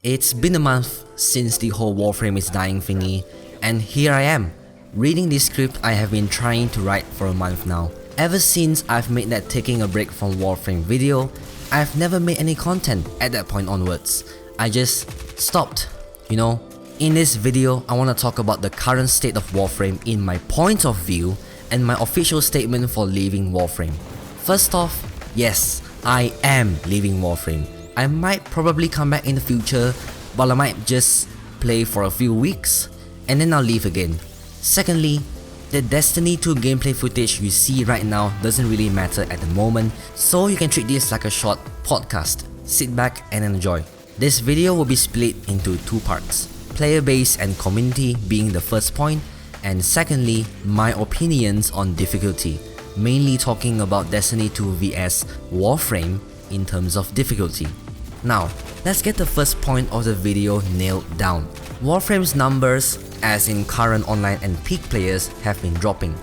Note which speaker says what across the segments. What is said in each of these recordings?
Speaker 1: It's been a month since the whole Warframe is dying thingy, and here I am, reading this script I have been trying to write for a month now. Ever since I've made that taking a break from Warframe video, I've never made any content at that point onwards. I just stopped, you know. In this video, I want to talk about the current state of Warframe in my point of view and my official statement for leaving Warframe. First off, yes, I am leaving Warframe. I might probably come back in the future, but I might just play for a few weeks and then I'll leave again. Secondly, the Destiny 2 gameplay footage you see right now doesn't really matter at the moment, so you can treat this like a short podcast. Sit back and enjoy. This video will be split into two parts, player base and community being the first point, and secondly, my opinions on difficulty, mainly talking about Destiny 2 vs Warframe in terms of difficulty. Now, let's get the first point of the video nailed down. Warframe's numbers, as in current online and peak players, have been dropping.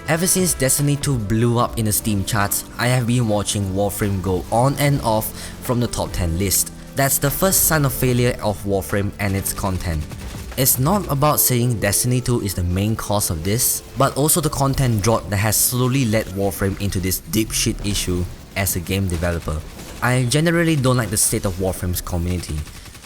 Speaker 1: Ever since Destiny 2 blew up in the Steam charts, I have been watching Warframe go on and off from the top 10 list. That's the first sign of failure of Warframe and its content. It's not about saying Destiny 2 is the main cause of this, but also the content drought that has slowly led Warframe into this deep shit issue as a game developer. I generally don't like the state of Warframe's community.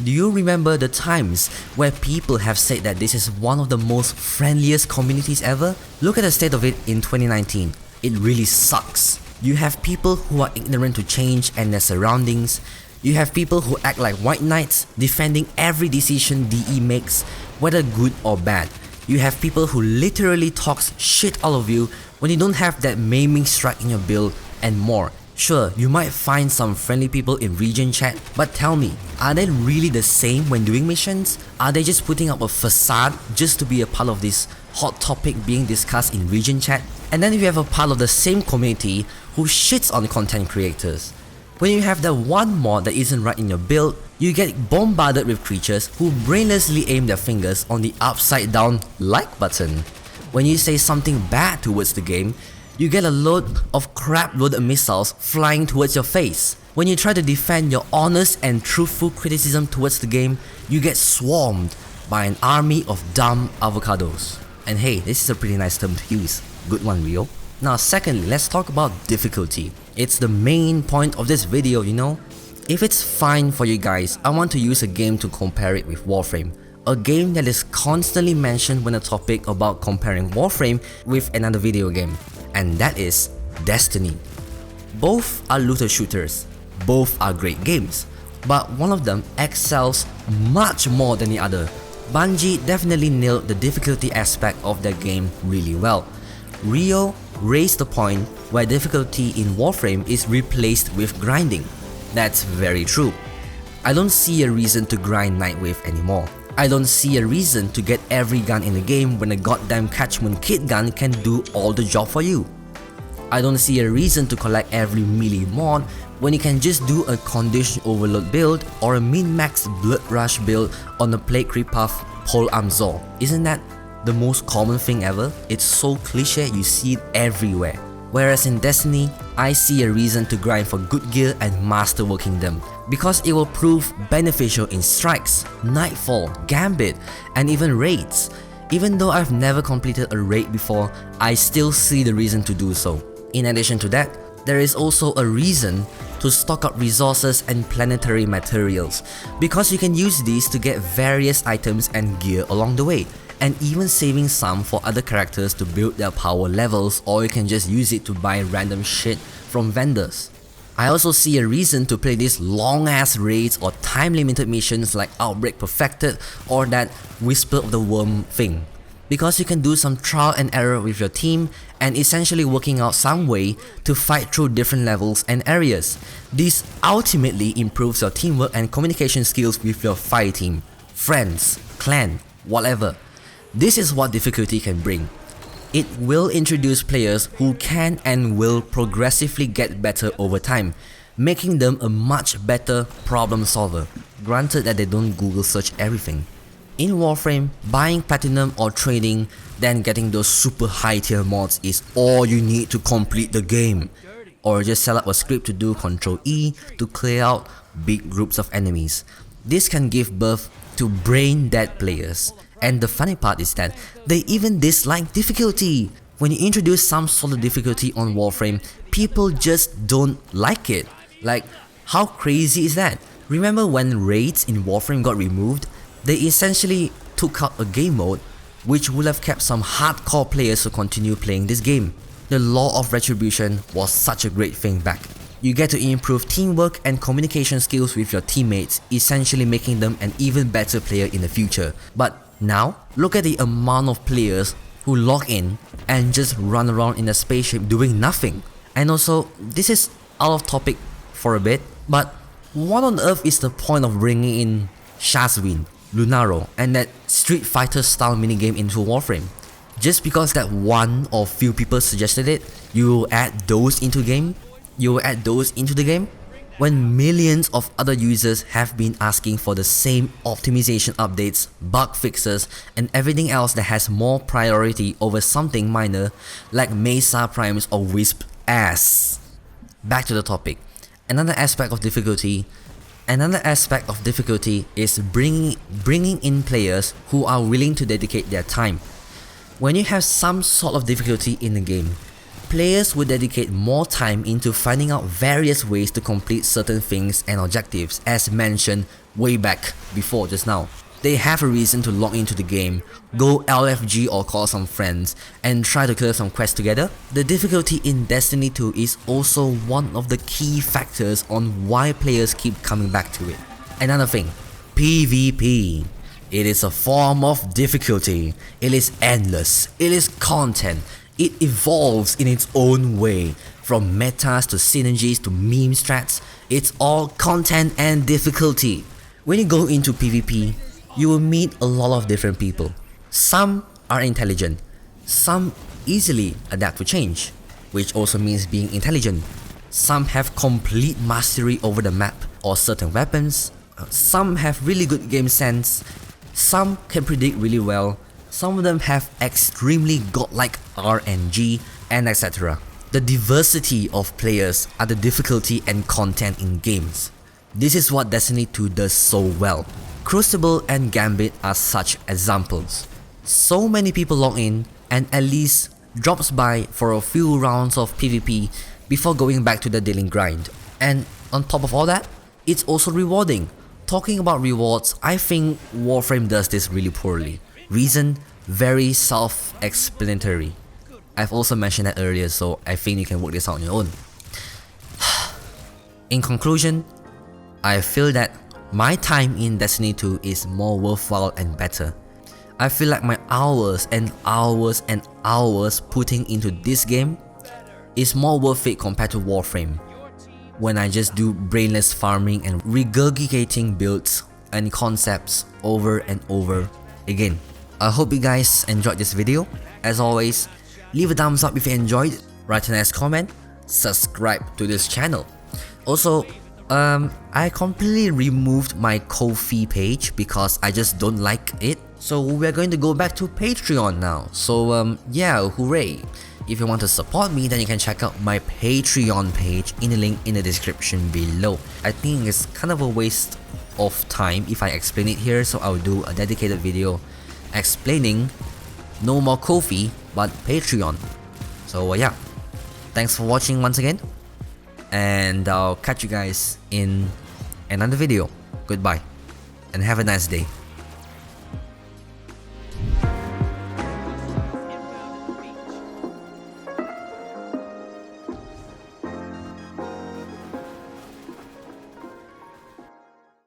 Speaker 1: Do you remember the times where people have said that this is one of the most friendliest communities ever? Look at the state of it in 2019. It really sucks. You have people who are ignorant to change and their surroundings. You have people who act like white knights, defending every decision DE makes, whether good or bad. You have people who literally talks shit out of you when you don't have that maiming strike in your build, and more. Sure, you might find some friendly people in region chat, but tell me, are they really the same when doing missions? Are they just putting up a facade just to be a part of this hot topic being discussed in region chat? And then you have a part of the same community who shits on content creators. When you have that one mod that isn't right in your build, you get bombarded with creatures who brainlessly aim their fingers on the upside down like button. When you say something bad towards the game, you get a load of crap loaded missiles flying towards your face. When you try to defend your honest and truthful criticism towards the game, you get swarmed by an army of dumb avocados. And hey, this is a pretty nice term to use. Good one, Rio. Now secondly, let's talk about difficulty. It's the main point of this video, you know. If it's fine for you guys, I want to use a game to compare it with Warframe. A game that is constantly mentioned when a topic about comparing Warframe with another video game. And that is Destiny. Both are looter shooters, both are great games, but one of them excels much more than the other. Bungie definitely nailed the difficulty aspect of their game really well. Rio raised the point where difficulty in Warframe is replaced with grinding. That's very true. I don't see a reason to grind Nightwave anymore. I don't see a reason to get every gun in the game when a goddamn Catchment Kit gun can do all the job for you. I don't see a reason to collect every melee mod when you can just do a Condition Overload build or a min-max Blood Rush build on the Plague Repuff Pole Arm Zor. Isn't that the most common thing ever? It's so cliche, you see it everywhere. Whereas in Destiny, I see a reason to grind for good gear and masterworking them, because it will prove beneficial in strikes, nightfall, gambit, and even raids. Even though I've never completed a raid before, I still see the reason to do so. In addition to that, there is also a reason to stock up resources and planetary materials, because you can use these to get various items and gear along the way, and even saving some for other characters to build their power levels, or you can just use it to buy random shit from vendors. I also see a reason to play these long ass raids or time limited missions like Outbreak Perfected or that Whisper of the Worm thing, because you can do some trial and error with your team and essentially working out some way to fight through different levels and areas. This ultimately improves your teamwork and communication skills with your fire team, friends, clan, whatever. This is what difficulty can bring. It will introduce players who can and will progressively get better over time, making them a much better problem solver, granted that they don't Google search everything. In Warframe, buying platinum or trading, then getting those super high tier mods is all you need to complete the game. Or just set up a script to do Ctrl E to clear out big groups of enemies. This can give birth to brain dead players. And the funny part is that they even dislike difficulty. When you introduce some sort of difficulty on Warframe, people just don't like it. Like, how crazy is that? Remember when raids in Warframe got removed? They essentially took out a game mode which would have kept some hardcore players to continue playing this game. The law of retribution was such a great thing back. You get to improve teamwork and communication skills with your teammates, essentially making them an even better player in the future. But now, look at the amount of players who log in and just run around in a spaceship doing nothing. And also, this is out of topic for a bit, but what on earth is the point of bringing in Shazwin, Lunaro, and that Street Fighter style minigame into Warframe? Just because that one or few people suggested it, you will add those into game? You will add those into the game? When millions of other users have been asking for the same optimization updates, bug fixes, and everything else that has more priority over something minor like Mesa Primes or Wisp ass. Back to the topic. Another aspect of difficulty is bringing in players who are willing to dedicate their time. When you have some sort of difficulty in the game, players will dedicate more time into finding out various ways to complete certain things and objectives, as mentioned way back before just now. They have a reason to log into the game, go LFG or call some friends, and try to clear some quests together. The difficulty in Destiny 2 is also one of the key factors on why players keep coming back to it. Another thing, PvP. It is a form of difficulty. It is endless. It is content. It evolves in its own way. From metas to synergies to meme strats, it's all content and difficulty. When you go into PvP, you will meet a lot of different people. Some are intelligent, some easily adapt to change, which also means being intelligent. Some have complete mastery over the map or certain weapons. Some have really good game sense. Some can predict really well. Some of them have extremely godlike RNG and etc. The diversity of players are the difficulty and content in games. This is what Destiny 2 does so well. Crucible and Gambit are such examples. So many people log in and at least drops by for a few rounds of PvP before going back to the daily grind. And on top of all that, it's also rewarding. Talking about rewards, I think Warframe does this really poorly. Reason, very self-explanatory. I've also mentioned that earlier, so I think you can work this out on your own. In conclusion, I feel that my time in Destiny 2 is more worthwhile and better. I feel like my hours and hours and hours putting into this game is more worth it compared to Warframe, when I just do brainless farming and regurgitating builds and concepts over and over again. I hope you guys enjoyed this video. As always, leave a thumbs up if you enjoyed, write a nice comment, subscribe to this channel. Also, I completely removed my Ko-fi page because I just don't like it. So we're going to go back to Patreon now. So yeah, hooray. If you want to support me, then you can check out my Patreon page in the link in the description below. I think it's kind of a waste of time if I explain it here, so I'll do a dedicated video explaining no more Ko-fi but Patreon. So yeah, thanks for watching once again, and I'll catch you guys in another video. Goodbye and have a nice day.